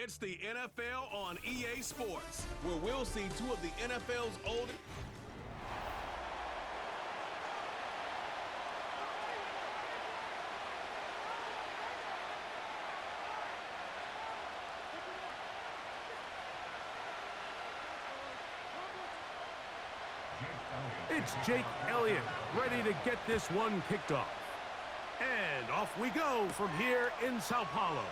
It's the NFL on EA Sports, where we'll see two of the NFL's oldest. It's Jake Elliott, ready to get this one kicked off. And off we go from here in Sao Paulo.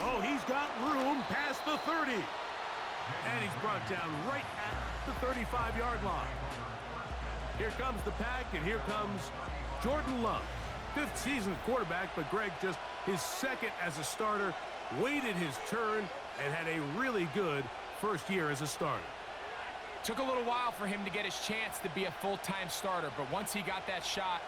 Oh, he's got room past the 30. And he's brought down right at the 35-yard line. Here comes the pack, and here comes Jordan Love. Fifth season quarterback, but Greg just his second as a starter, waited his turn, and had a really good first year as a starter. Took a little while for him to get his chance to be a full-time starter, but once he got that shot,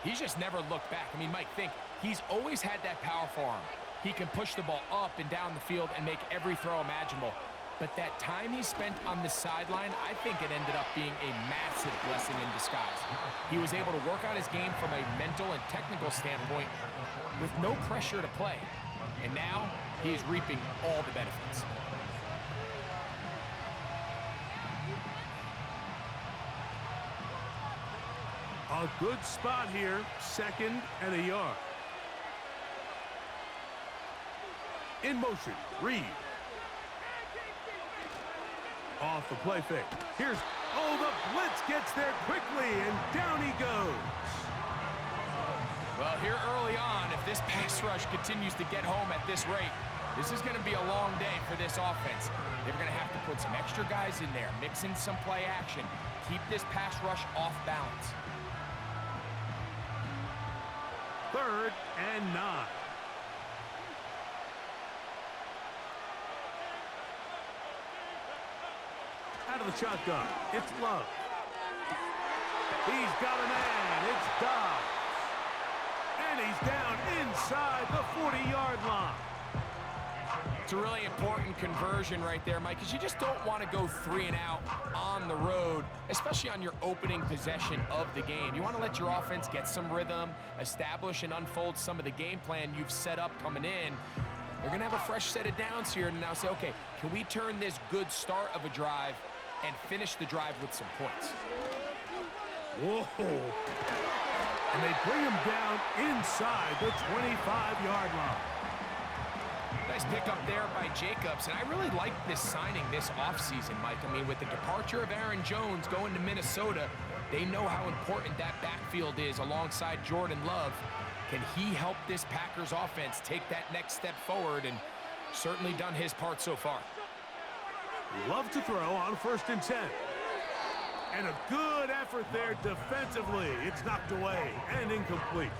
he's just never looked back. I mean, Mike, think, he's always had that power for him. He can push the ball up and down the field and make every throw imaginable. But that time he spent on the sideline, I think it ended up being a massive blessing in disguise. He was able to work on his game from a mental and technical standpoint with no pressure to play. And now he is reaping all the benefits. A good spot here, second and a yard. In motion, Reed. Off the play fake. Here's, oh, the blitz gets there quickly, and down he goes. Well, here early on, if this pass rush continues to get home at this rate, this is going to be a long day for this offense. They're going to have to put some extra guys in there, mix in some play action, keep this pass rush off balance. 3rd and 9. Out of the shotgun, it's Love. He's got a man, it's Dobbs. And he's down inside the 40-yard line. It's a really important conversion right there, Mike, because you just don't want to go 3 and out on the road, especially on your opening possession of the game. You want to let your offense get some rhythm, establish and unfold some of the game plan you've set up coming in. They're going to have a fresh set of downs here and now say, okay, can we turn this good start of a drive and finish the drive with some points? Whoa. And they bring him down inside the 25-yard line. Nice pickup there by Jacobs, and I really like this signing this offseason, Mike. I mean, with the departure of Aaron Jones going to Minnesota, they know how important that backfield is alongside Jordan Love. Can he help this Packers offense take that next step forward? And certainly done his part so far. Love to throw on 1st and 10. And a good effort there defensively. It's knocked away and incomplete.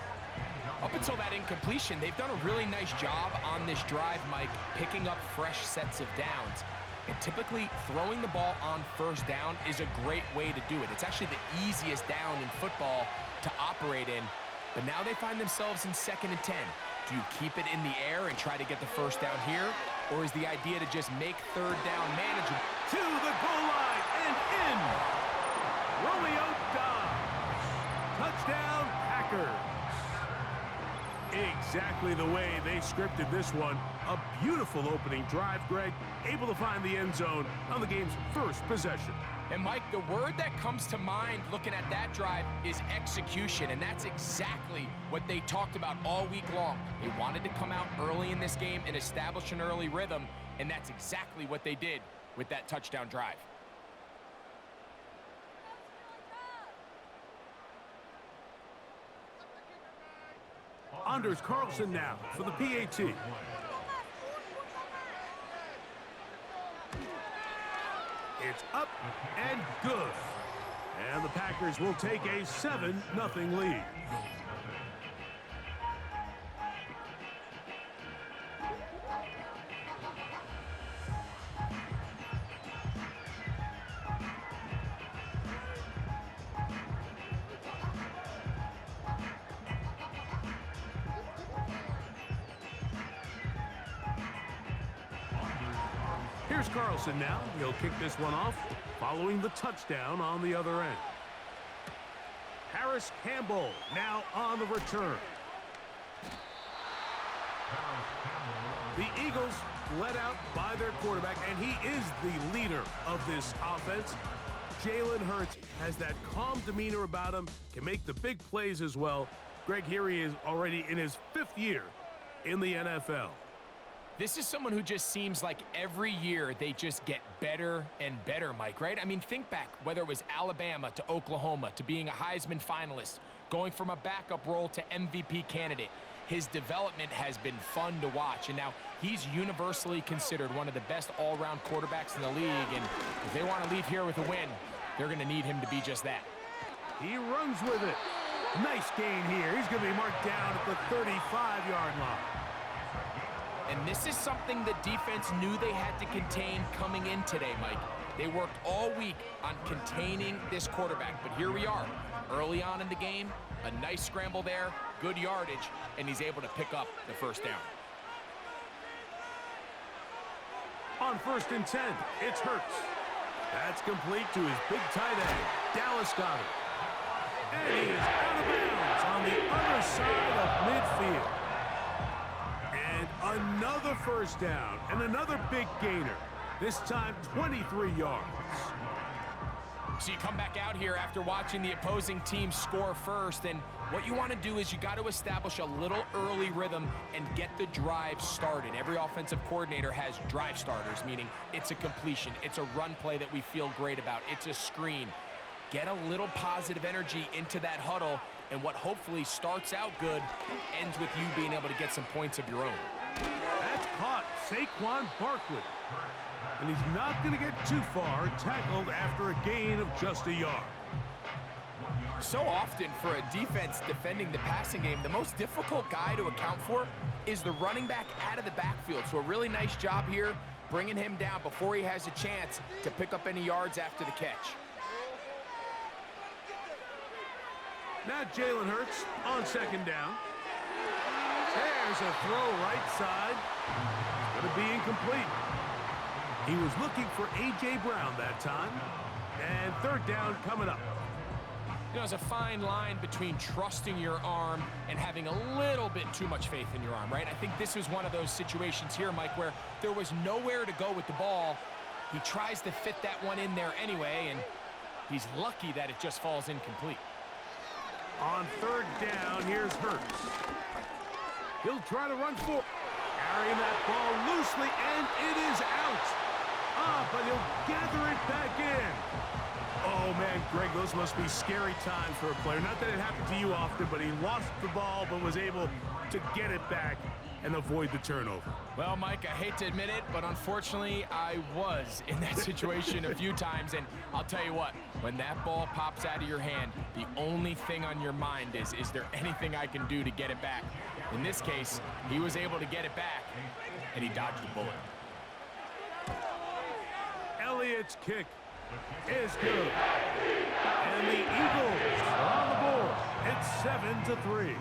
Up until that incompletion, they've done a really nice job on this drive, Mike, picking up fresh sets of downs. And typically, throwing the ball on 1st down is a great way to do it. It's actually the easiest down in football to operate in. But now they find themselves in 2nd and 10. Do you keep it in the air and try to get the 1st down here? Or is the idea to just make 3rd down manageable? To the goal line and in. Romeo Dobbs. Touchdown, Packers. Exactly the way they scripted this one. A beautiful opening drive, Greg. Able to find the end zone on the game's 1st possession. And, Mike, the word that comes to mind looking at that drive is execution, and that's exactly what they talked about all week long. They wanted to come out early in this game and establish an early rhythm, and that's exactly what they did with that touchdown drive. Anders Carlson now for the PAT. It's up and good. And the Packers will take a 7-0 lead. Here's Carlson now. He'll kick this one off, following the touchdown on the other end. Harris Campbell now on the return. The Eagles led out by their quarterback, and he is the leader of this offense. Jalen Hurts has that calm demeanor about him, can make the big plays as well. Greg, here he is already in his 5th year in the NFL. This is someone who just seems like every year they just get better and better, Mike, right? I mean, think back, whether it was Alabama to Oklahoma to being a Heisman finalist, going from a backup role to MVP candidate. His development has been fun to watch, and now he's universally considered one of the best all-around quarterbacks in the league, and if they want to leave here with a win, they're going to need him to be just that. He runs with it. Nice gain here. He's going to be marked down at the 35-yard line. And this is something the defense knew they had to contain coming in today, Mike. They worked all week on containing this quarterback, but here we are, early on in the game, a nice scramble there, good yardage, and he's able to pick up the first down. On 1st and 10, it's Hurts. That's complete to his big tight end, Dallas Goedert. And he is out of bounds on the other side of midfield. And another first down and another big gainer. This time 23 yards. So you come back out here after watching the opposing team score first, and what you want to do is you got to establish a little early rhythm and get the drive started. Every offensive coordinator has drive starters, meaning it's a completion, it's a run play that we feel great about, it's a screen. Get a little positive energy into that huddle, and what hopefully starts out good ends with you being able to get some points of your own. That's caught Saquon Barkley. And he's not going to get too far, tackled after a gain of just a yard. So often for a defense defending the passing game, the most difficult guy to account for is the running back out of the backfield. So a really nice job here, bringing him down before he has a chance to pick up any yards after the catch. Now Jalen Hurts on 2nd down. There's a throw right side. It's going to be incomplete. He was looking for A.J. Brown that time. And 3rd down coming up. You know, there's a fine line between trusting your arm and having a little bit too much faith in your arm, right? I think this is one of those situations here, Mike, where there was nowhere to go with the ball. He tries to fit that one in there anyway, and he's lucky that it just falls incomplete. On 3rd down, here's Hurts. He'll try to run for, carrying that ball loosely, and it is out. But he'll gather it back in. Oh, man, Greg, those must be scary times for a player. Not that it happened to you often, but he lost the ball but was able to get it back and avoid the turnover. Well, Mike, I hate to admit it, but unfortunately, I was in that situation a few times, and I'll tell you what, when that ball pops out of your hand, the only thing on your mind is there anything I can do to get it back? In this case, he was able to get it back, and he dodged the bullet. Elliott's kick is good. And the Eagles are on the board. It's 7-3.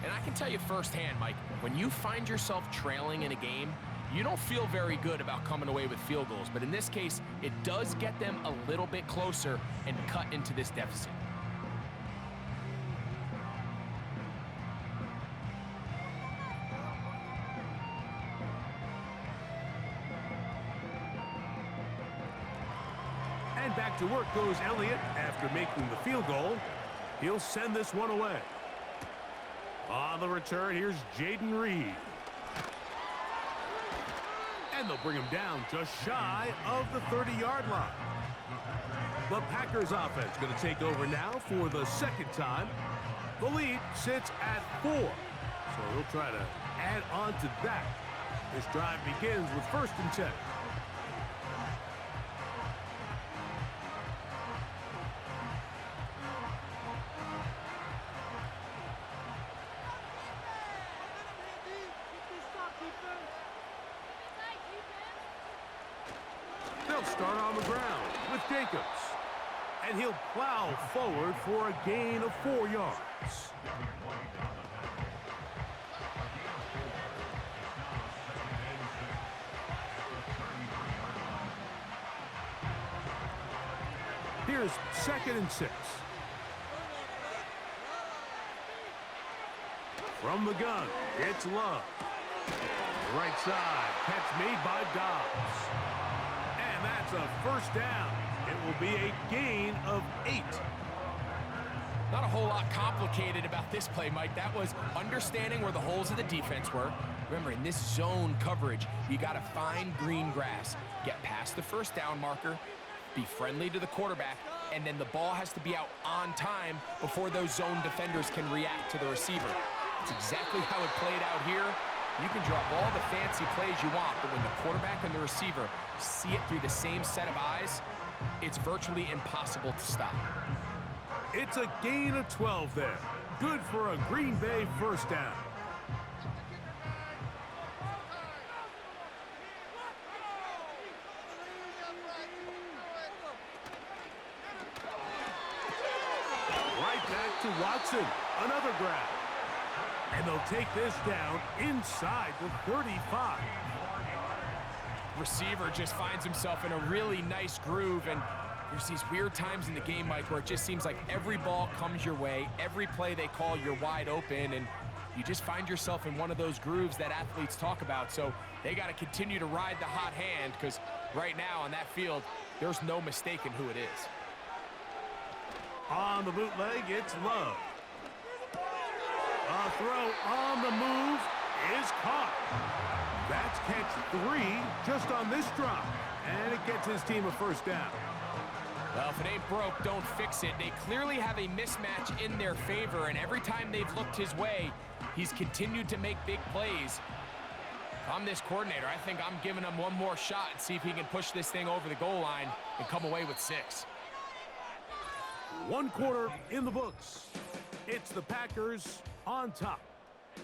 And I can tell you firsthand, Mike, when you find yourself trailing in a game, you don't feel very good about coming away with field goals. But in this case, it does get them a little bit closer and cut into this deficit. And back to work goes Elliott after making the field goal. He'll send this one away. On the return, here's Jaden Reed. And they'll bring him down just shy of the 30-yard line. The Packers offense going to take over now for the 2nd time. The lead sits at 4. So he'll try to add on to that. This drive begins with 1st and 10. They'll start on the ground with Jacobs. And he'll plow forward for a gain of 4 yards. Here's 2nd and 6. From the gun, it's Love. Right side, catch made by Dobbs. And that's a first down. It will be a gain of 8. Not a whole lot complicated about this play, Mike. That was understanding where the holes of the defense were. Remember, in this zone coverage, you got to find green grass, get past the first down marker, be friendly to the quarterback, and then the ball has to be out on time before those zone defenders can react to the receiver. It's exactly how it played out here. You can draw all the fancy plays you want, but when the quarterback and the receiver see it through the same set of eyes, it's virtually impossible to stop. It's a gain of 12 there. Good for a Green Bay first down. Right back to Watson. Another grab. And they'll take this down inside the 35. Receiver just finds himself in a really nice groove, and there's these weird times in the game, Mike, where it just seems like every ball comes your way, every play they call, you're wide open, and you just find yourself in one of those grooves that athletes talk about. So they got to continue to ride the hot hand, because right now on that field, there's no mistaking who it is. On the bootleg, it's Love. A throw on the move is caught. That's catch 3 just on this drop, and it gets his team a first down. Well, if it ain't broke, don't fix it. They clearly have a mismatch in their favor, and every time they've looked his way, he's continued to make big plays. If I'm this coordinator, I think I'm giving him one more shot and see if he can push this thing over the goal line and come away with 6. 1 quarter in the books. It's the Packers on top.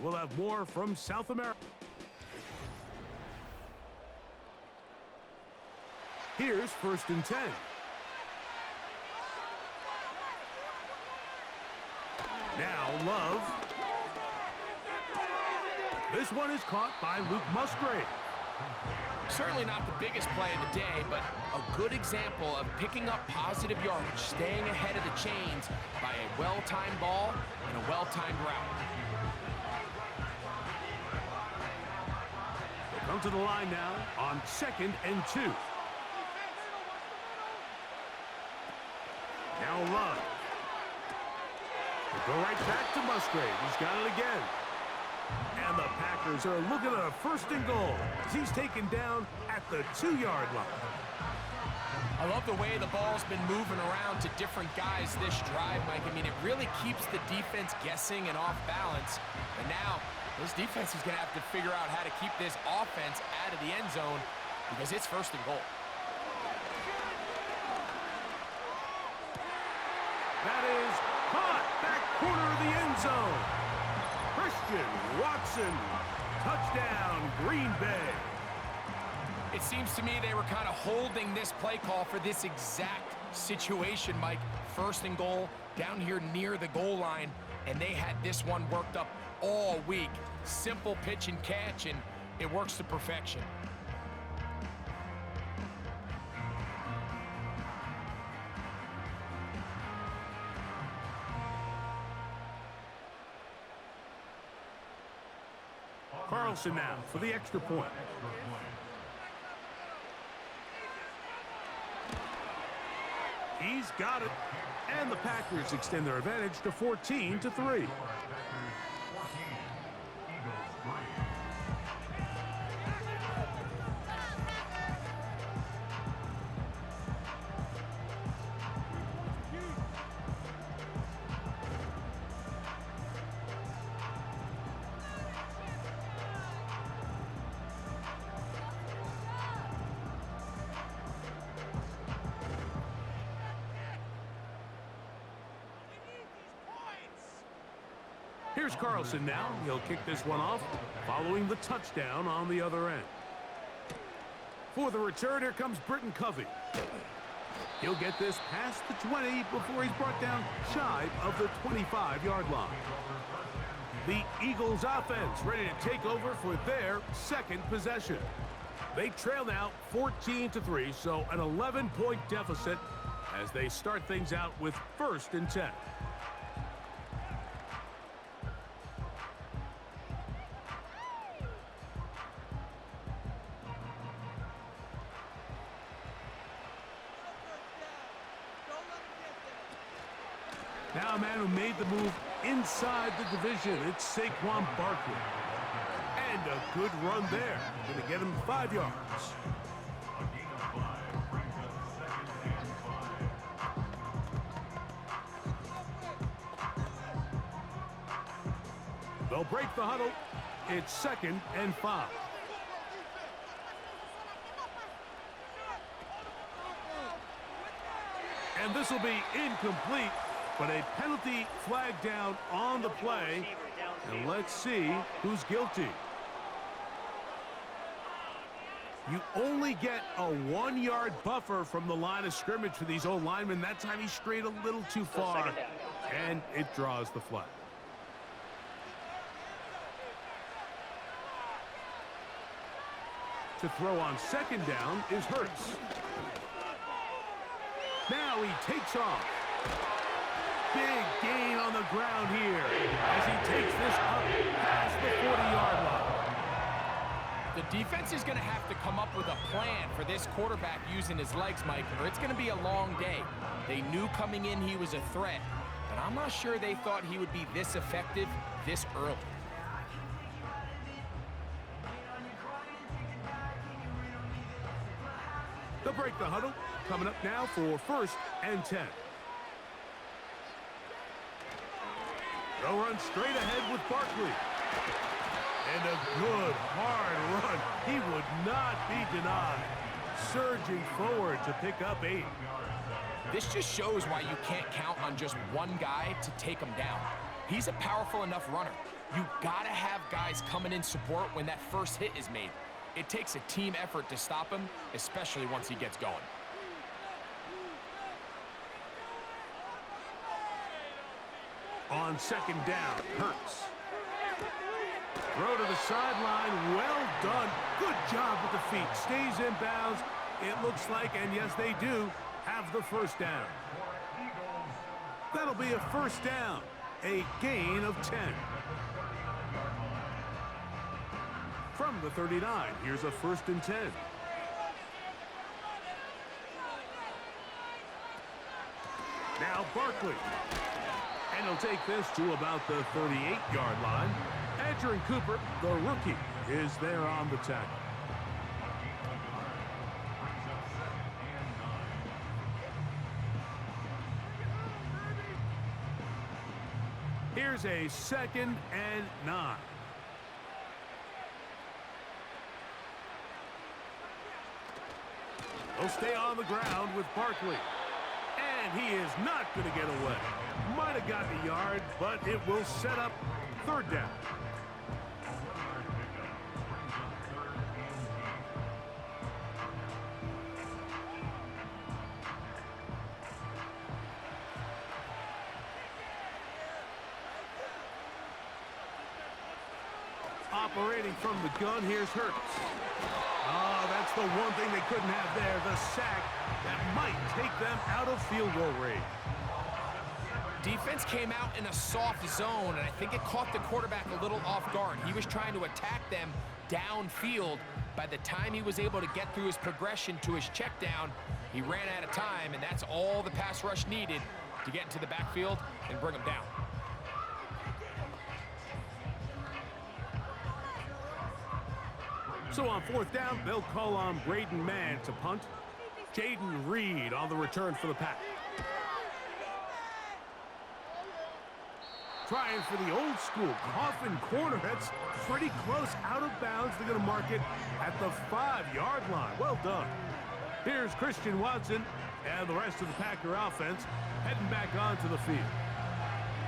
We'll have more from South America. Here's 1st and 10. Now Love. This one is caught by Luke Musgrave. Certainly not the biggest play of the day, but a good example of picking up positive yardage, staying ahead of the chains by a well-timed ball and a well-timed route. They come to the line now on 2nd and 2. Now Love. They go right back to Musgrave. He's got it again. And the Packers are looking at a 1st and goal as he's taken down at the 2-yard line. I love the way the ball's been moving around to different guys this drive, Mike. I mean, it really keeps the defense guessing and off balance. And now, this defense is going to have to figure out how to keep this offense out of the end zone because it's 1st and goal. That is caught back corner of the end zone. Christian Watson, touchdown, Green Bay. It seems to me they were kind of holding this play call for this exact situation, Mike. 1st and goal, down here near the goal line, and they had this one worked up all week. Simple pitch and catch, and it works to perfection. Carlson now for the extra point. He's got it. And the Packers extend their advantage to 14-3. Here's Carlson now. He'll kick this one off following the touchdown on the other end. For the return, here comes Britton Covey. He'll get this past the 20 before he's brought down shy of the 25-yard line. The Eagles offense ready to take over for their 2nd possession. They trail now 14-3, so an 11-point deficit as they start things out with 1st and 10. Now a man who made the move inside the division. It's Saquon Barkley. And a good run there. Going to get him 5 yards. They'll break the huddle. It's 2nd and 5. And this will be incomplete, but a penalty flag down on the play. And let's see who's guilty. You only get a 1-yard buffer from the line of scrimmage for these old linemen. That time he strayed a little too far, and it draws the flag. To throw on 2nd down is Hurts. Now he takes off. Big gain on the ground here as he takes this up past the 40-yard line. The defense is going to have to come up with a plan for this quarterback using his legs, Mike, or it's going to be a long day. They knew coming in he was a threat, but I'm not sure they thought he would be this effective this early. They'll break the huddle. Coming up now for 1st and 10. They'll run straight ahead with Barkley. And a good, hard run. He would not be denied. Surging forward to pick up 8. This just shows why you can't count on just one guy to take him down. He's a powerful enough runner. You gotta have guys coming in support when that first hit is made. It takes a team effort to stop him, especially once he gets going. On 2nd down, Hurts. Throw to the sideline. Well done. Good job with the feet. Stays in bounds. It looks like, and yes, they do, have the 1st down. That'll be a 1st down. A gain of 10. From the 39, here's a 1st and 10. Now Barkley. And he'll take this to about the 38-yard line. Adrian Cooper, the rookie, is there on the tackle. Here's a 2nd and 9. They'll stay on the ground with Barkley. And he is not going to get away. Might have gotten a yard, but it will set up 3rd down. Operating from the gun, here's Hurts. Oh, that's the one thing they couldn't have there, the sack that might take them out of field goal range. Defense came out in a soft zone, and I think it caught the quarterback a little off guard. He was trying to attack them downfield. By the time he was able to get through his progression to his check down, he ran out of time, and that's all the pass rush needed to get into the backfield and bring him down. So on 4th down, they'll call on Braden Mann to punt. Jaden Reed on the return for the Pack. Trying for the old school coffin corner. That's pretty close out of bounds. They're going to mark it at the 5-yard line. Well done. Here's Christian Watson and the rest of the Packer offense heading back onto the field.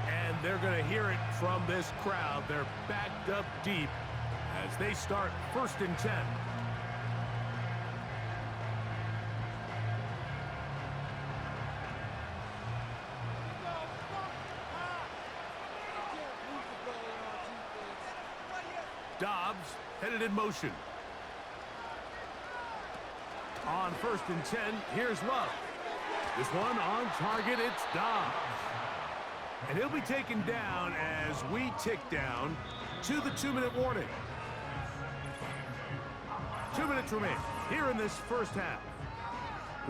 And they're going to hear it from this crowd. They're backed up deep as they start 1st and 10. Dobbs headed in motion. On 1st and 10, here's Love. This one on target, it's Dobbs. And he'll be taken down as we tick down to the 2-minute warning. 2 minutes remain here in this first half.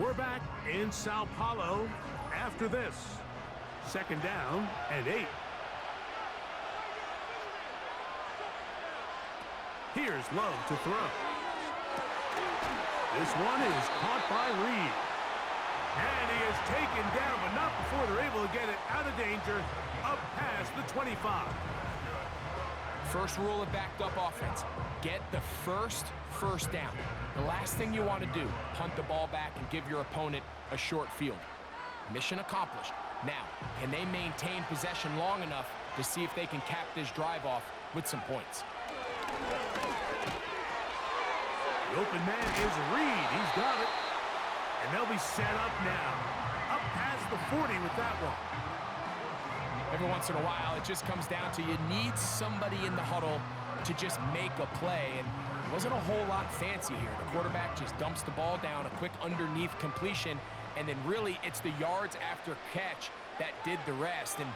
We're back in Sao Paulo after this. Second down and 8. Here's Love to throw. This one is caught by Reed. And he is taken down, but not before they're able to get it out of danger, up past the 25. First rule of backed up offense, get the first down. The last thing you want to do, punt the ball back and give your opponent a short field. Mission accomplished. Now, can they maintain possession long enough to see if they can cap this drive off with some points? The open man is Reed. He's got it. And they'll be set up now. Up past the 40 with that one. Every once in a while, it just comes down to you need somebody in the huddle to just make a play. And it wasn't a whole lot fancy here. The quarterback just dumps the ball down, a quick underneath completion, and then really it's the yards after catch that did the rest. And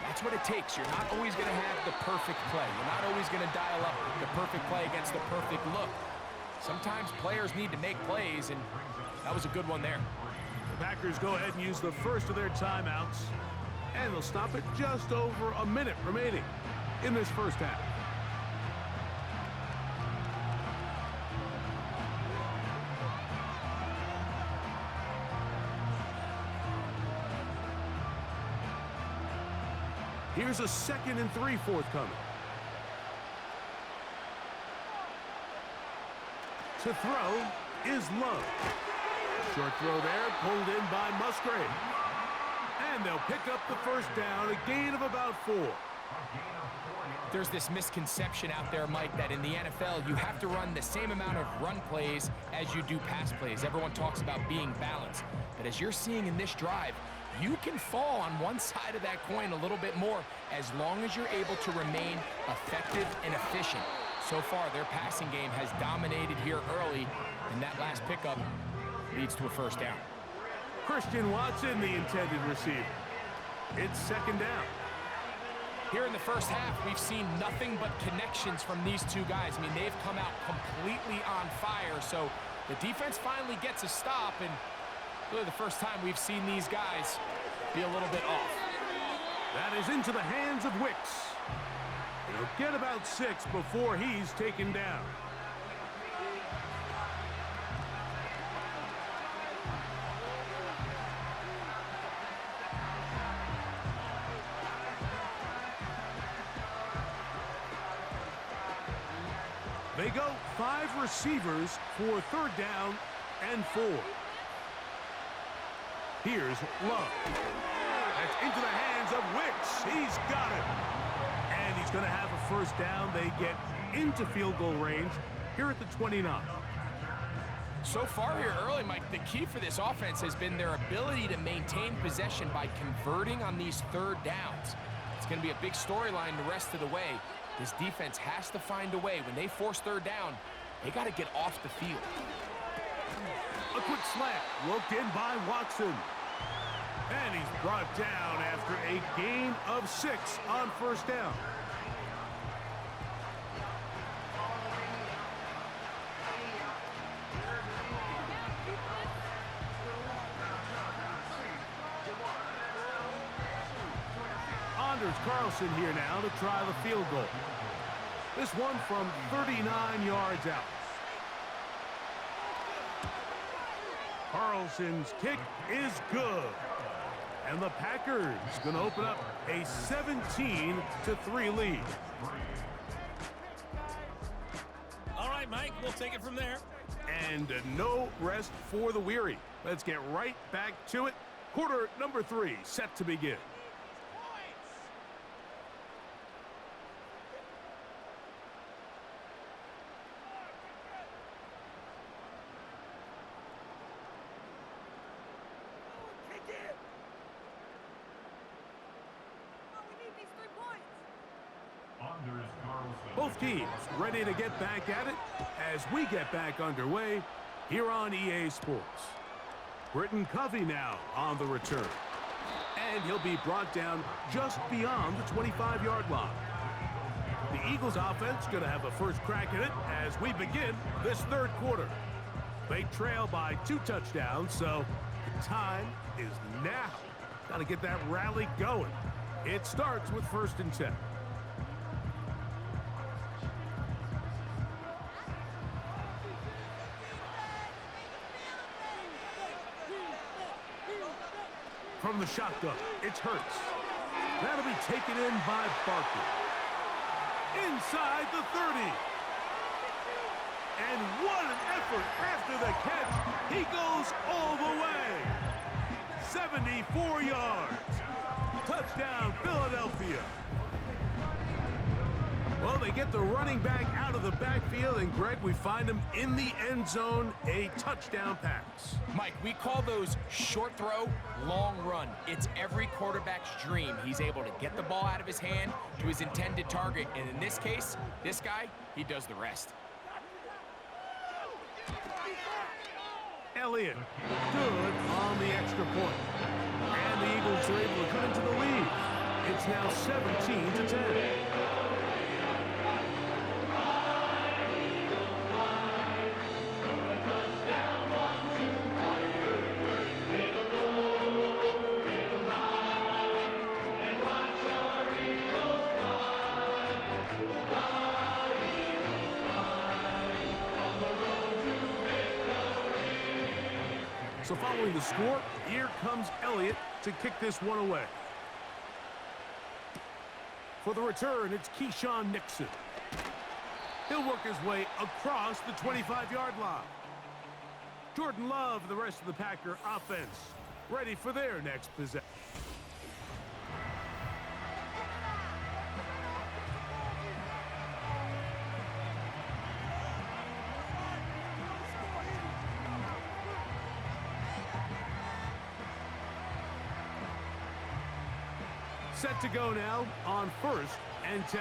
that's what it takes. You're not always going to have the perfect play. You're not always going to dial up the perfect play against the perfect look. Sometimes players need to make plays, and that was a good one there. The Packers go ahead and use the first of their timeouts, and they'll stop it just over a minute remaining in this first half. Here's a 2nd and 3 forthcoming. To throw is Love. Short throw there, pulled in by Musgrave. And they'll pick up the first down, a gain of about 4. There's this misconception out there, Mike, that in the NFL, you have to run the same amount of run plays as you do pass plays. Everyone talks about being balanced. But as you're seeing in this drive, you can fall on one side of that coin a little bit more as long as you're able to remain effective and efficient. So far, their passing game has dominated here early, and that last pickup leads to a first down. Christian Watson, the intended receiver. It's 2nd down. Here in the first half, we've seen nothing but connections from these two guys. I mean, they've come out completely on fire, so the defense finally gets a stop, and really the first time we've seen these guys be a little bit off. That is into the hands of Wicks. He'll get about 6 before he's taken down. They go 5 receivers for 3rd down and 4. Here's Love. That's into the hands of Wicks. He's got it. And he's going to have a first down. They get into field goal range here at the 29. So far here early, Mike, the key for this offense has been their ability to maintain possession by converting on these 3rd downs. It's going to be a big storyline the rest of the way. This defense has to find a way. When they force 3rd down, they got to get off the field. A quick slant, looked in by Watson. And he's brought down after a gain of 6 on 1st down. Anders Carlson here now to try the field goal. This one from 39 yards out. Carlson's kick is good. And the Packers going to open up a 17-3 lead. All right, Mike, we'll take it from there. And no rest for the weary. Let's get right back to it. Quarter number 3 set to begin. Both teams ready to get back at it as we get back underway here on EA Sports. Britton Covey now on the return. And he'll be brought down just beyond the 25-yard line. The Eagles offense going to have a first crack at it as we begin this 3rd quarter. They trail by 2 touchdowns, so the time is now. Got to get that rally going. It starts with 1st and 10. From the shotgun, it's Hurts. That'll be taken in by Barker. Inside the 30. And what an effort after the catch. He goes all the way. 74 yards. Touchdown, Philadelphia. Well, they get the running back out of the backfield, and Greg, we find him in the end zone, a touchdown pass. Mike, we call those short throw, long run. It's every quarterback's dream. He's able to get the ball out of his hand to his intended target, and in this case, this guy, he does the rest. Elliott, good on the extra point. And the Eagles are able to cut into the lead. It's now 17-10. So following the score, here comes Elliott to kick this one away. For the return, it's Keyshawn Nixon. He'll work his way across the 25-yard line. Jordan Love and the rest of the Packer offense ready for their next possession. Set to go now on 1st and 10.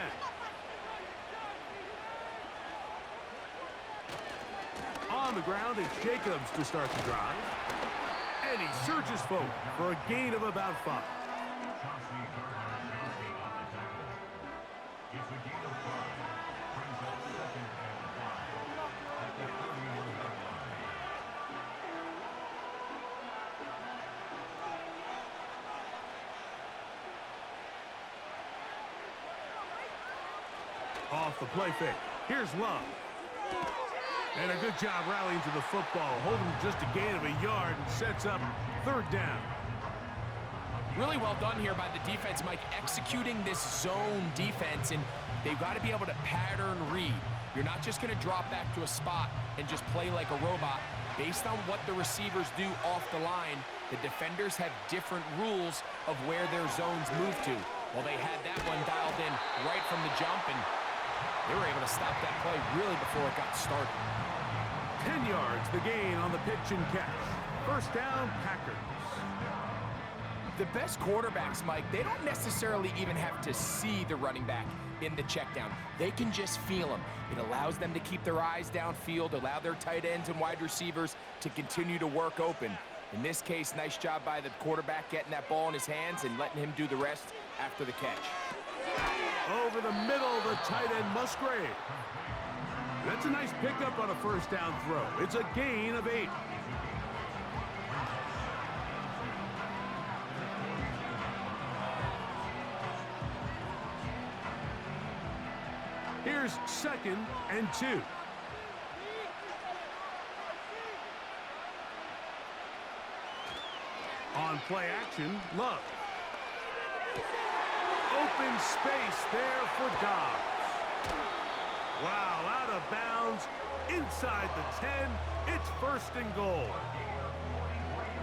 On the ground, it's Jacobs to start the drive. And he surges forward for a gain of about 5. Off the play fake. Here's Love. And a good job rallying to the football. Holding just a gain of a yard and sets up 3rd down. Really well done here by the defense, Mike, executing this zone defense, and they've got to be able to pattern read. You're not just going to drop back to a spot and just play like a robot. Based on what the receivers do off the line, the defenders have different rules of where their zones move to. Well, they had that one dialed in right from the jump, and they were able to stop that play really before it got started. 10 yards, the gain on the pitch and catch. 1st down, Packers. The best quarterbacks, Mike, they don't necessarily even have to see the running back in the check down. They can just feel him. It allows them to keep their eyes downfield, allow their tight ends and wide receivers to continue to work open. In this case, nice job by the quarterback getting that ball in his hands and letting him do the rest after the catch. Over the middle, the tight end Musgrave. That's a nice pickup on a 1st down throw. It's a gain of 8. Here's 2nd and 2. On play action, Love. Open space there for Dobbs. Wow, out of bounds, inside the 10, it's 1st and goal.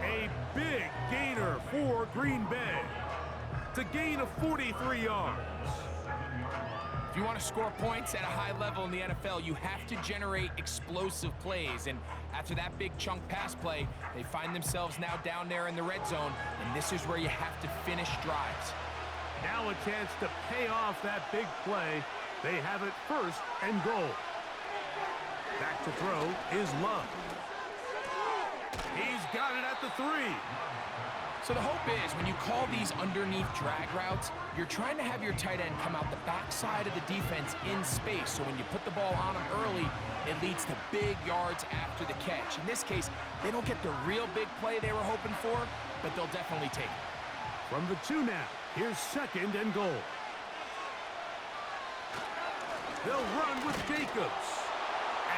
A big gainer for Green Bay. It's a gain of 43 yards. If you want to score points at a high level in the NFL, you have to generate explosive plays. And after that big chunk pass play, they find themselves now down there in the red zone, and this is where you have to finish drives. Now a chance to pay off that big play. They have it 1st and goal. Back to throw is Love. He's got it at the 3. So the hope is when you call these underneath drag routes, you're trying to have your tight end come out the backside of the defense in space. So when you put the ball on him early, it leads to big yards after the catch. In this case, they don't get the real big play they were hoping for, but they'll definitely take it. From the 2 now. Here's 2nd and goal. They'll run with Jacobs.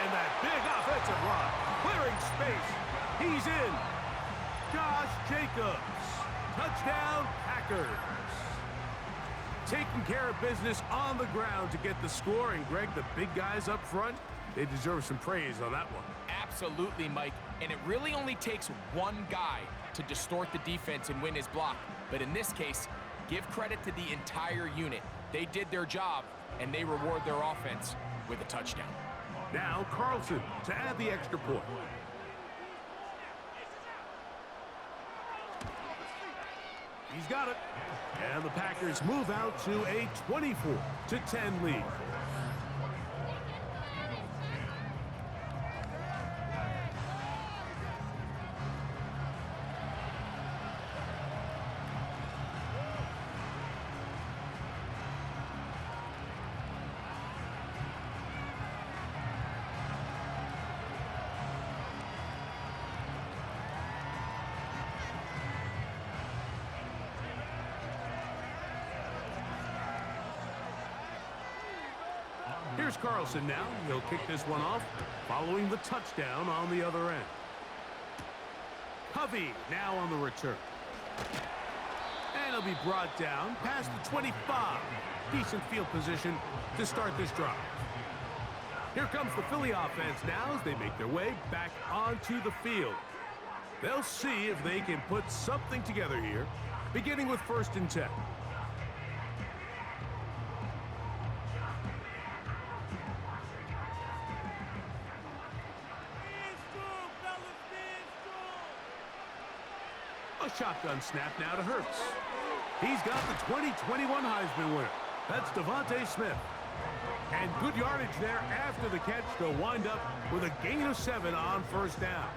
And that big offensive line. Clearing space. He's in. Josh Jacobs. Touchdown, Packers. Taking care of business on the ground to get the score. And, Greg, the big guys up front, they deserve some praise on that one. Absolutely, Mike. And it really only takes one guy to distort the defense and win his block. But in this case, give credit to the entire unit. They did their job, and they reward their offense with a touchdown. Now Carlson to add the extra point. He's got it. And the Packers move out to a 24-10 lead. Here's Carlson now. He'll kick this one off, following the touchdown on the other end. Covey now on the return. And he'll be brought down past the 25. Decent field position to start this drive. Here comes the Philly offense now as they make their way back onto the field. They'll see if they can put something together here, beginning with 1st and 10. A shotgun snap now to Hurts. He's got the 2021 Heisman winner. That's Devontae Smith. And good yardage there after the catch to wind up with a gain of 7 on 1st down.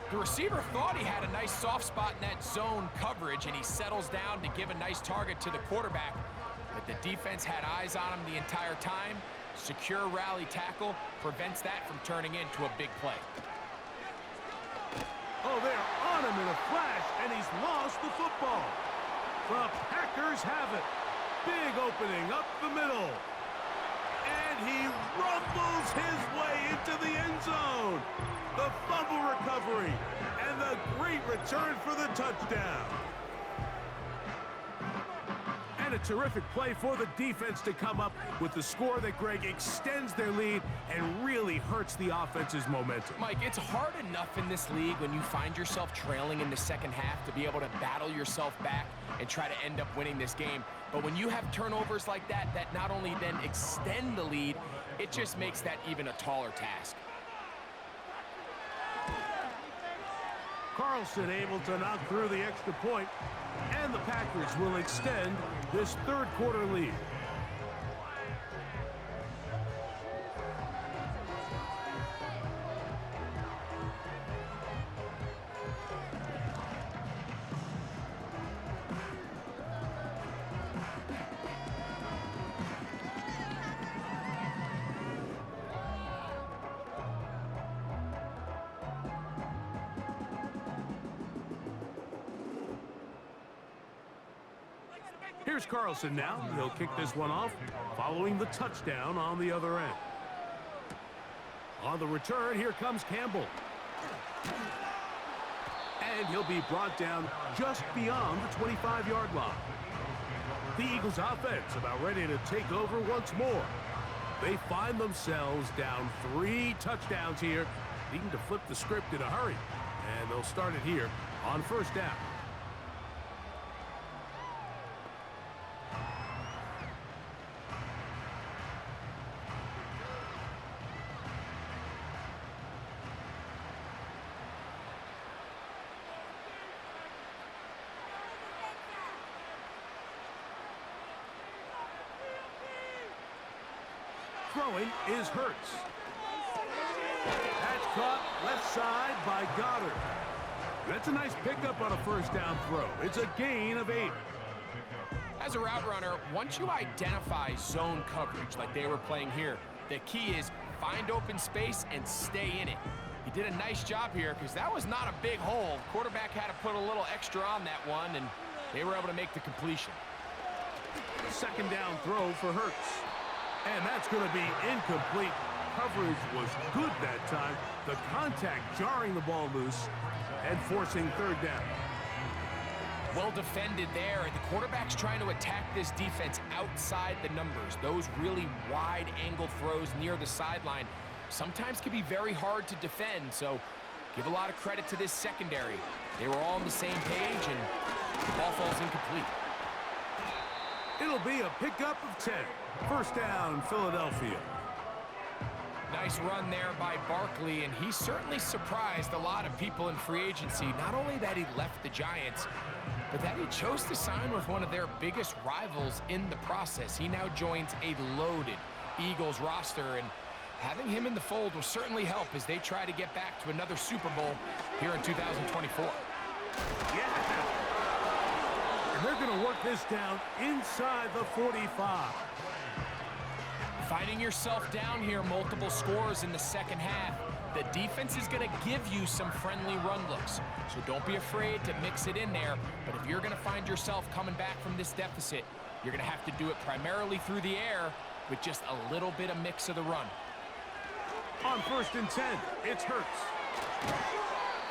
The receiver thought he had a nice soft spot in that zone coverage, and he settles down to give a nice target to the quarterback. But the defense had eyes on him the entire time. Secure rally tackle prevents that from turning into a big play. Oh, they're on him in a flash, and he's lost the football. The Packers have it. Big opening up the middle. And he rumbles his way into the end zone. The fumble recovery and the great return for the touchdown. And a terrific play for the defense to come up with the score that, Greg, extends their lead and really hurts the offense's momentum. Mike, it's hard enough in this league when you find yourself trailing in the second half to be able to battle yourself back and try to end up winning this game. But when you have turnovers like that, that not only then extend the lead, it just makes that even a taller task. Carlson able to knock through the extra point, and the Packers will extend this 3rd quarter lead. Here's Carlson now. He'll kick this one off, following the touchdown on the other end. On the return, here comes Campbell. And he'll be brought down just beyond the 25-yard line. The Eagles offense about ready to take over once more. They find themselves down 3 touchdowns here, needing to flip the script in a hurry. And they'll start it here on 1st down. Throwing is Hurts. That's caught left side by Goddard. That's a nice pickup on a 1st down throw. It's a gain of 8. As a route runner, once you identify zone coverage like they were playing here, the key is find open space and stay in it. He did a nice job here because that was not a big hole. Quarterback had to put a little extra on that one, and They were able to make the completion. Second down throw for Hurts. And that's going to be incomplete. Coverage was good that time. The contact jarring the ball loose and forcing third down. Well defended there, and the quarterback's trying to attack this defense outside the numbers. Those really wide angle throws near the sideline sometimes can be very hard to defend, so give a lot of credit to this secondary. They were all on the same page, and the ball falls incomplete. It'll be a pickup of 10. First down, Philadelphia. Nice run there by Barkley, and he certainly surprised a lot of people in free agency. Not only that he left the Giants, but that he chose to sign with one of their biggest rivals in the process. He now joins a loaded Eagles roster, and having him in the fold will certainly help as they try to get back to another Super Bowl here in 2024. Yeah. And they're going to work this down inside the 45. Finding yourself down here, multiple scores in the second half. The defense is going to give you some friendly run looks, so don't be afraid to mix it in there. But if you're going to find yourself coming back from this deficit, you're going to have to do it primarily through the air with just a little bit of mix of the run. On 1st and 10, it's Hurts.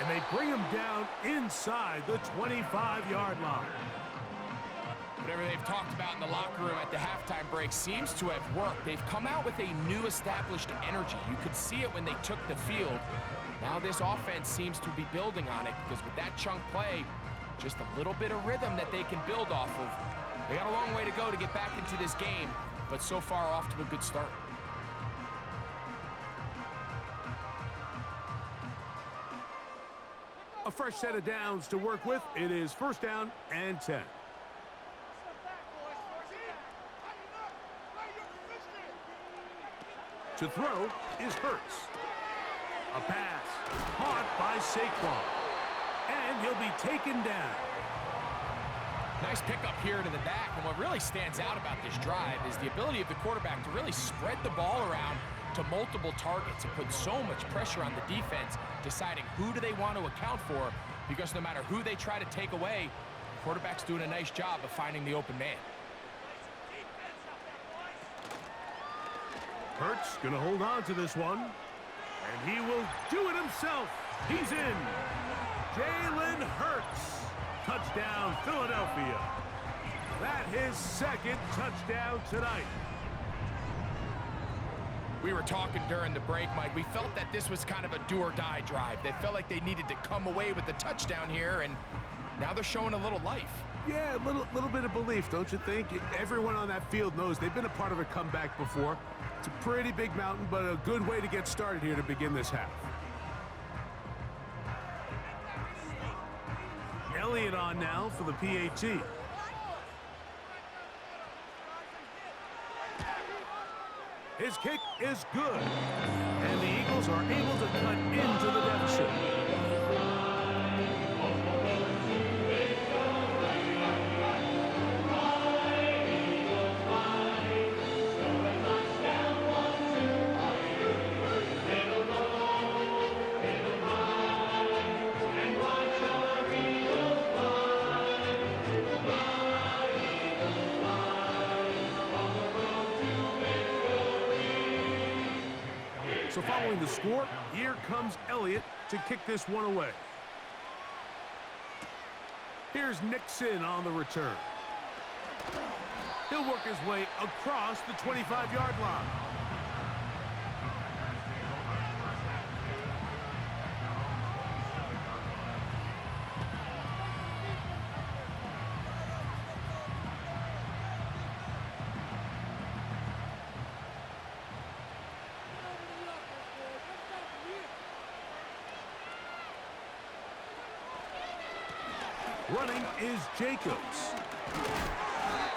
And they bring him down inside the 25-yard line. Whatever they've talked about in the locker room at the halftime break seems to have worked. They've come out with a new established energy. You could see it when they took the field. Now this offense seems to be building on it because with that chunk play, just a little bit of rhythm that they can build off of. They got a long way to go to get back into this game, but so far off to a good start. A fresh set of downs to work with. It is first down and 10. To throw is Hurts. A pass caught by Saquon. And he'll be taken down. Nice pickup here to the back, and what really stands out about this drive is the ability of the quarterback to really spread the ball around to multiple targets and put so much pressure on the defense, deciding who do they want to account for, because no matter who they try to take away, the quarterback's doing a nice job of finding the open man. Hurts going to hold on to this one. And he will do it himself. He's in. Jalen Hurts. Touchdown, Philadelphia. That his second touchdown tonight. We were talking during the break, Mike. We felt that this was kind of a do-or-die drive. They felt like they needed to come away with the touchdown here, and now they're showing a little life. Yeah, a little bit of belief, don't you think? Everyone on that field knows they've been a part of a comeback before. It's a pretty big mountain, but a good way to get started here to begin this half. Elliott on now for the PAT. His kick is good. And the Eagles are able to cut into the deficit. So following the score, here comes Elliott to kick this one away. Here's Nixon on the return. He'll work his way across the 25-yard line. Running is Jacobs.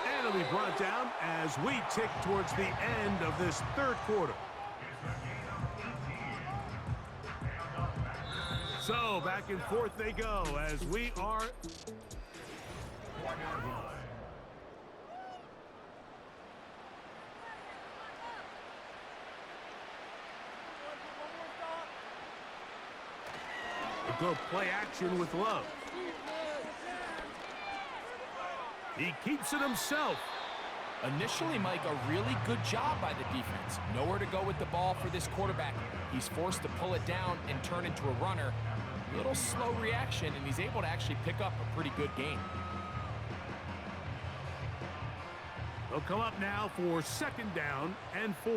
And it'll be brought down as we tick towards the end of this third quarter. So back and forth they go as we are... A good play action with Love. He keeps it himself. Initially, Mike, a really good job by the defense. Nowhere to go with the ball for this quarterback. He's forced to pull it down and turn into a runner. Little slow reaction, and he's able to actually pick up a pretty good gain. They'll come up now for 2nd down and 4.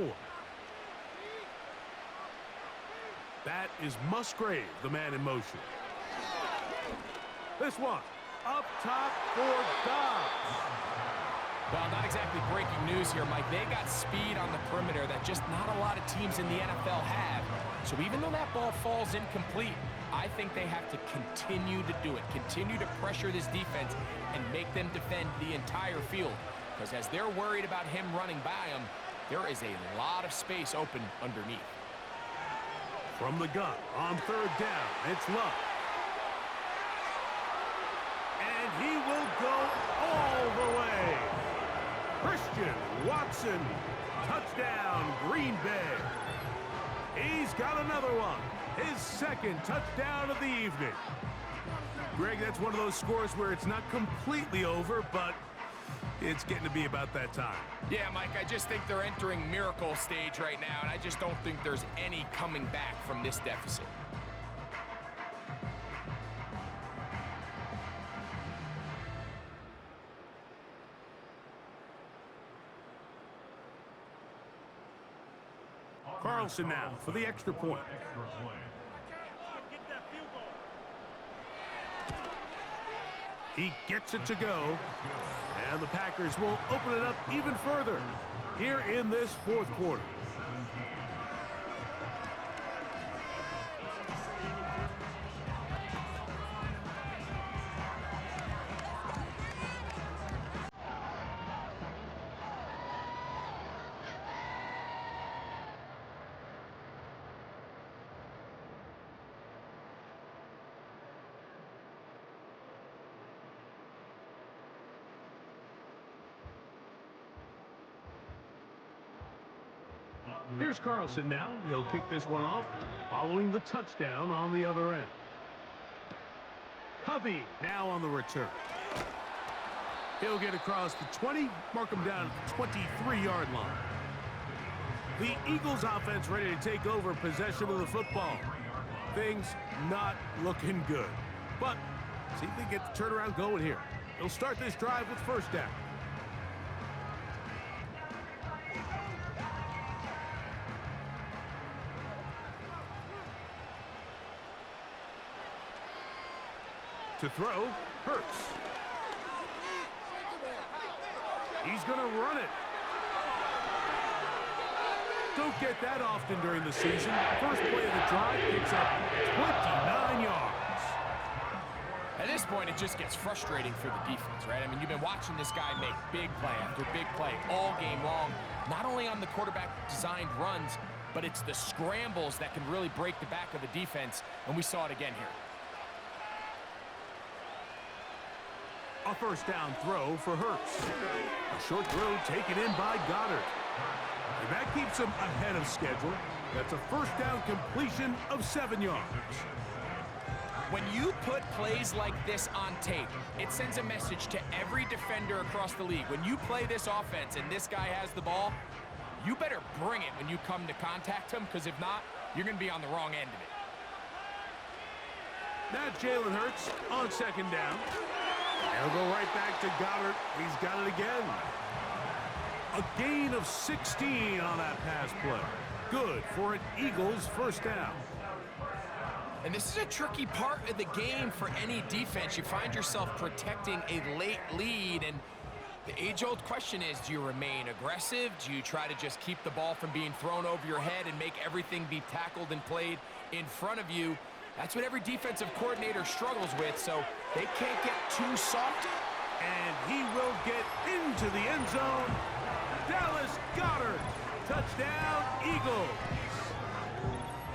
That is Musgrave, the man in motion. This one, up top for Dobbs. Well, not exactly breaking news here, Mike. They got speed on the perimeter that just not a lot of teams in the NFL have. So even though that ball falls incomplete, I think they have to continue to do it. Continue to pressure this defense and make them defend the entire field. Because as they're worried about him running by them, there is a lot of space open underneath. From the gun on 3rd down, it's Love. And he will go all the way. Christian Watson, touchdown, Green Bay. He's got another one. His 2nd touchdown of the evening. Greg, that's one of those scores where it's not completely over, but it's getting to be about that time. Yeah, Mike, I just think they're entering miracle stage right now, and I just don't think there's any coming back from this deficit. Carlson now for the extra point. He gets it to go. And the Packers will open it up even further here in this 4th quarter. Here's Carlson now. He'll kick this one off, following the touchdown on the other end. Covey now on the return. He'll get across the 20, mark him down at the 23-yard line. The Eagles offense ready to take over possession of the football. Things not looking good. But see if they get the turnaround going here. They'll start this drive with 1st down. To throw, Hurts. He's going to run it. Don't get that often during the season. First play of the drive picks up 29 yards. At this point, it just gets frustrating for the defense, right? I mean, you've been watching this guy make big play after big play all game long, not only on the quarterback-designed runs, but it's the scrambles that can really break the back of the defense, and we saw it again here. A 1st down throw for Hurts. A short throw taken in by Goddard. And that keeps him ahead of schedule. That's a 1st down completion of 7 yards. When you put plays like this on tape, it sends a message to every defender across the league. When you play this offense and this guy has the ball, you better bring it when you come to contact him, because if not, you're going to be on the wrong end of it. Now Jalen Hurts on 2nd down. He'll go right back to Goddard. He's got it again. A gain of 16 on that pass play. Good for an Eagles 1st down. And this is a tricky part of the game for any defense. You find yourself protecting a late lead, and the age-old question is, do you remain aggressive? Do you try to just keep the ball from being thrown over your head and make everything be tackled and played in front of you? That's what every defensive coordinator struggles with, so they can't get too soft. And he will get into the end zone. Dallas Goedert, touchdown, Eagles.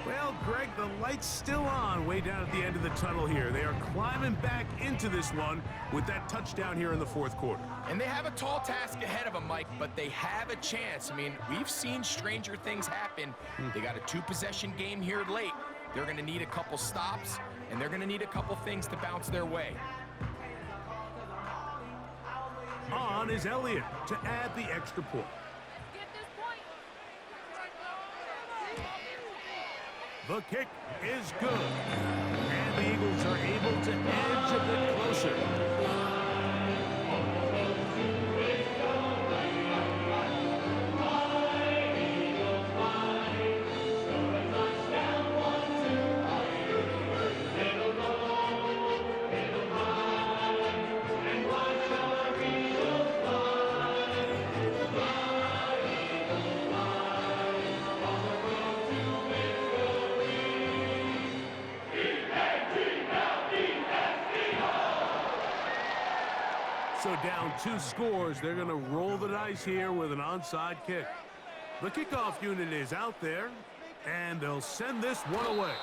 Well, Greg, the light's still on way down at the end of the tunnel here. They are climbing back into this one with that touchdown here in the 4th quarter. And they have a tall task ahead of them, Mike, but they have a chance. I mean, we've seen stranger things happen. They got a 2-possession game here late. They're going to need a couple stops, and they're going to need a couple things to bounce their way. on is Elliott to add the extra point. The kick is good. And the Eagles are able to edge a bit closer. So down 2 scores, they're going to roll the dice here with an onside kick. The kickoff unit is out there, and they'll send this one away.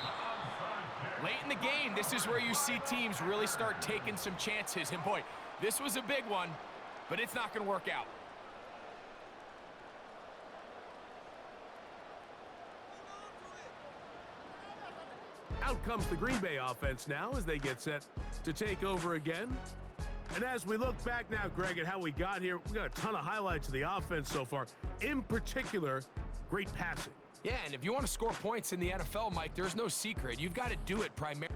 Late in the game, this is where you see teams really start taking some chances. And boy, this was a big one, but it's not going to work out. Out comes the Green Bay offense now as they get set to take over again. And as we look back now, Greg, at how we got here, we got a ton of highlights of the offense so far. In particular, great passing. Yeah, and if you want to score points in the NFL, Mike, there's no secret. You've got to do it primarily.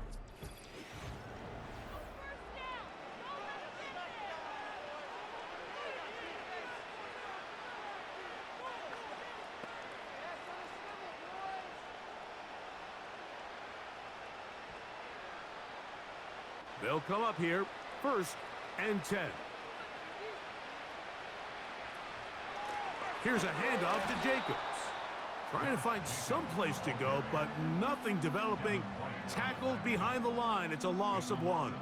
They'll come up here, 1st and 10. Here's a handoff to Jacobs. Trying to find some place to go, but nothing developing. Tackled behind the line. It's a loss of 1.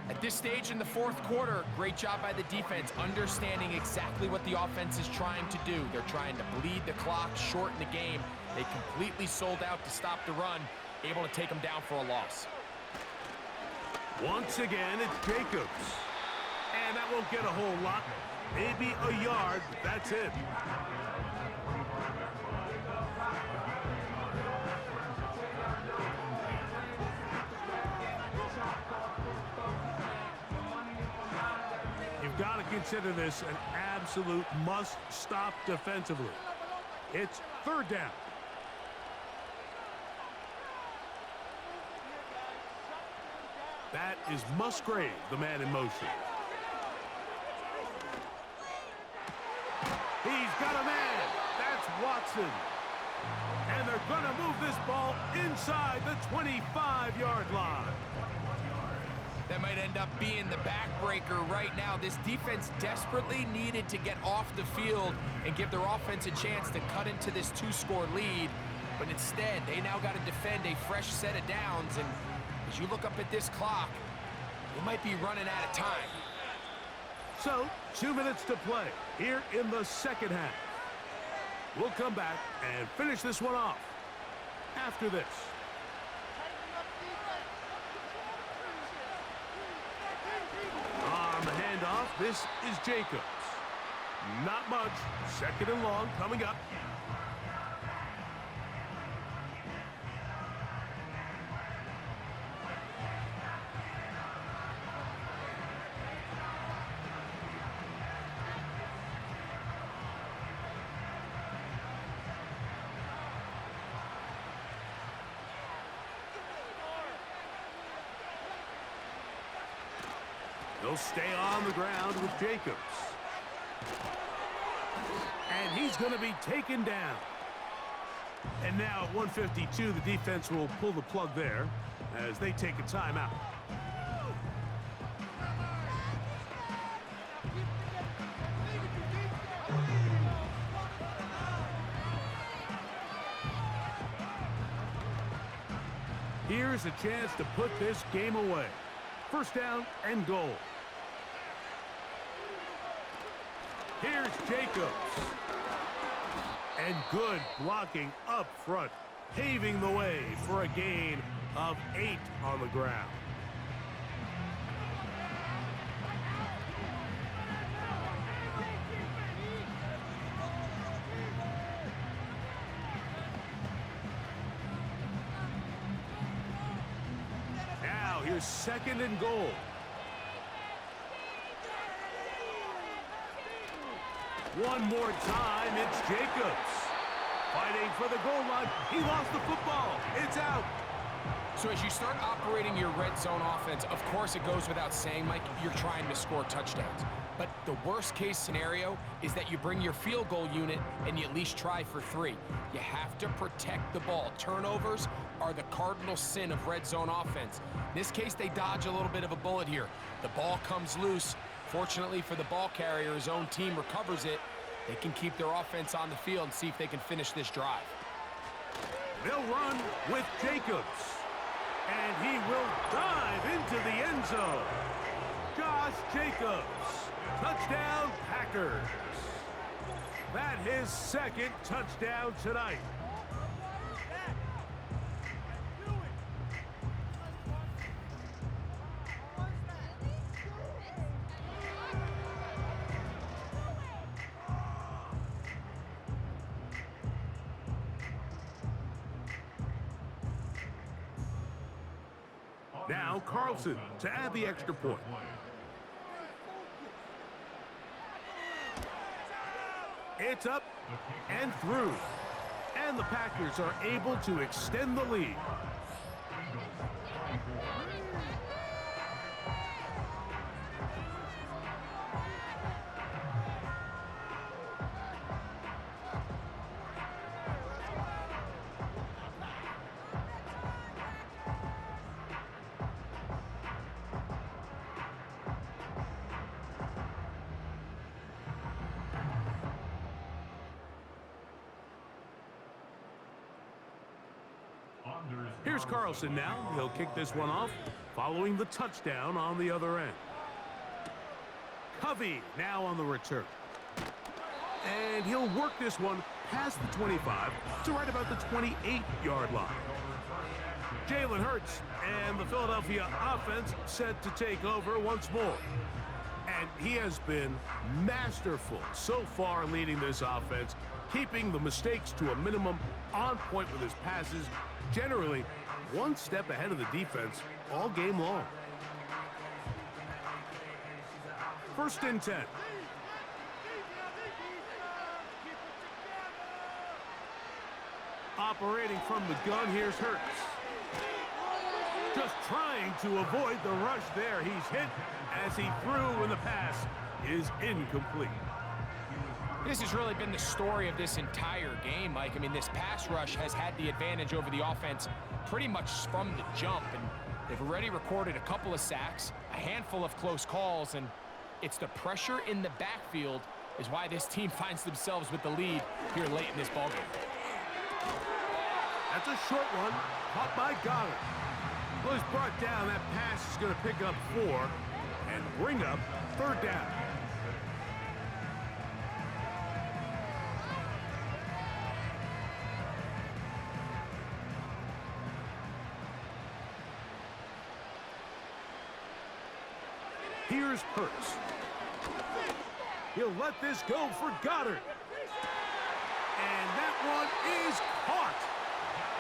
At this stage in the 4th quarter, great job by the defense, understanding exactly what the offense is trying to do. They're trying to bleed the clock, shorten the game. They completely sold out to stop the run, able to take them down for a loss. Once again, it's Jacobs. And that won't get a whole lot. Maybe a yard. That's it. You've got to consider this an absolute must-stop defensively. It's 3rd down. That is Musgrave, the man in motion. He's got a man. That's Watson. And they're going to move this ball inside the 25-yard line. That might end up being the backbreaker right now. This defense desperately needed to get off the field and give their offense a chance to cut into this 2-score lead. But instead, they now got to defend a fresh set of downs. And as you look up at this clock, they might be running out of time. So, 2 minutes to play here in the 2nd half. We'll come back and finish this one off after this. On the handoff, this is Jacobs. Not much. 2nd and long coming up. He'll stay on the ground with Jacobs. And he's going to be taken down. And now at 152, the defense will pull the plug there as they take a timeout. Here's a chance to put this game away. 1st down and goal. Here's Jacobs. And good blocking up front, paving the way for a gain of 8 on the ground. Now here's 2nd and goal. One more time, it's Jacobs. Fighting for the goal line. He lost the football. It's out. So as you start operating your red zone offense, of course it goes without saying, Mike, you're trying to score touchdowns. But the worst case scenario is that you bring your field goal unit and you at least try for 3. You have to protect the ball. Turnovers are the cardinal sin of red zone offense. In this case, they dodge a little bit of a bullet here. The ball comes loose. Fortunately for the ball carrier, his own team recovers it. They can keep their offense on the field and see if they can finish this drive. They'll run with Jacobs. And he will dive into the end zone. Josh Jacobs. Touchdown, Packers. That's his second touchdown tonight. Now Carlson to add the extra point. It's up and through. And the Packers are able to extend the lead. Here's Carlson now. He'll kick this one off, following the touchdown on the other end. Covey now on the return. And he'll work this one past the 25 to right about the 28-yard line. Jalen Hurts and the Philadelphia offense set to take over once more. And he has been masterful so far leading this offense, keeping the mistakes to a minimum, on point with his passes, generally one step ahead of the defense all game long. First and 10. Operating from the gun, here's Hurts. Just trying to avoid the rush there. He's hit as he threw when the pass is incomplete. This has really been the story of this entire game, Mike. I mean, this pass rush has had the advantage over the offense pretty much from the jump, and they've already recorded a couple of sacks, a handful of close calls, and it's the pressure in the backfield is why this team finds themselves with the lead here late in this ballgame. That's a short one, caught by Goddard. Well, he's brought down. That pass is going to pick up 4 and bring up third down. Here's Hurts. He'll let this go for Goddard. And that one is caught.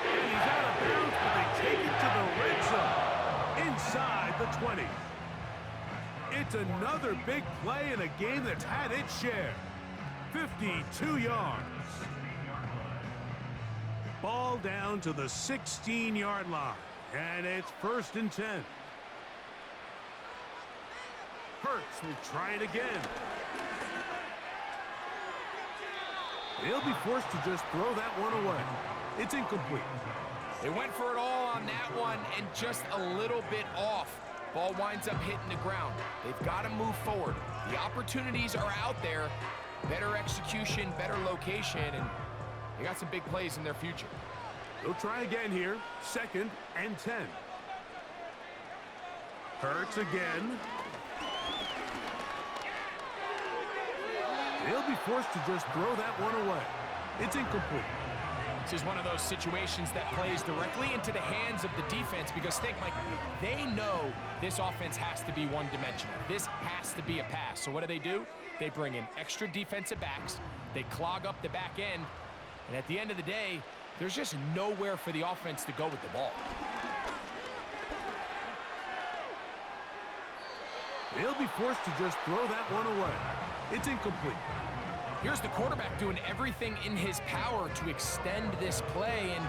And he's out of bounds, but they take it to the red zone inside the 20. It's another big play in a game that's had its share. 52 yards. Ball down to the 16-yard line. And it's first and 10. Hurts will try it again. They'll be forced to just throw that one away. It's incomplete. They went for it all on that one and just a little bit off. Ball winds up hitting the ground. They've got to move forward. The opportunities are out there. Better execution, better location, and they got some big plays in their future. They'll try again here. Second and 10. Hurts again. They'll be forced to just throw that one away. It's incomplete. This is one of those situations that plays directly into the hands of the defense because think, Mike, they know this offense has to be one-dimensional. This has to be a pass. So what do? They bring in extra defensive backs. They clog up the back end. And at the end of the day, there's just nowhere for the offense to go with the ball. They'll be forced to just throw that one away. It's incomplete. Here's the quarterback doing everything in his power to extend this play, and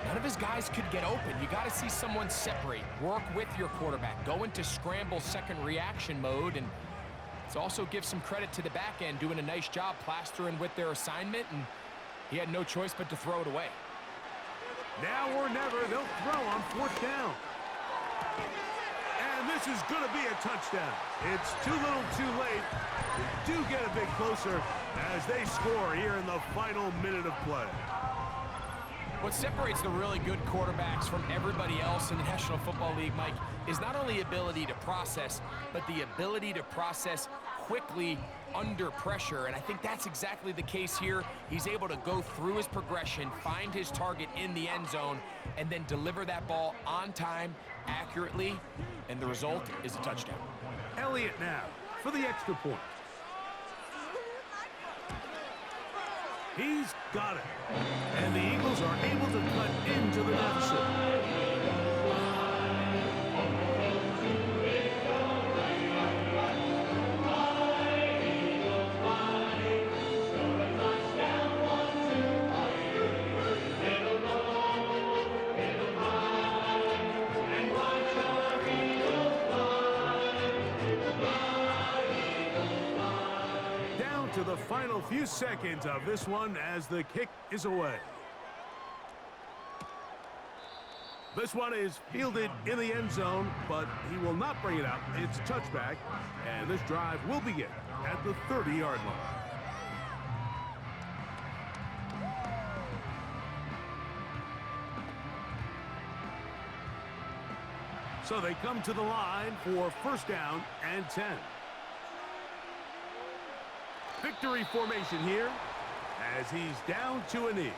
none of his guys could get open. You got to see someone separate, work with your quarterback, go into scramble second reaction mode, and it's also give some credit to the back end doing a nice job plastering with their assignment, and he had no choice but to throw it away. Now or never, they'll throw on 4th down. And this is going to be a touchdown. It's too little too late. They do get a bit closer as they score here in the final minute of play. What separates the really good quarterbacks from everybody else in the National Football League, Mike, is not only ability to process, but the ability to process quickly under pressure. And I think that's exactly the case here. He's able to go through his progression, find his target in the end zone, and then deliver that ball on time, accurately, and the result is a touchdown. Elliott now for the extra point. He's got it. And the Eagles are able to cut into the deficit. To the final few seconds of this one as the kick is away. This one is fielded in the end zone, but he will not bring it out. It's touchback, and this drive will begin at the 30-yard line. So they come to the line for 1st down and 10. Victory formation here as he's down to a knee.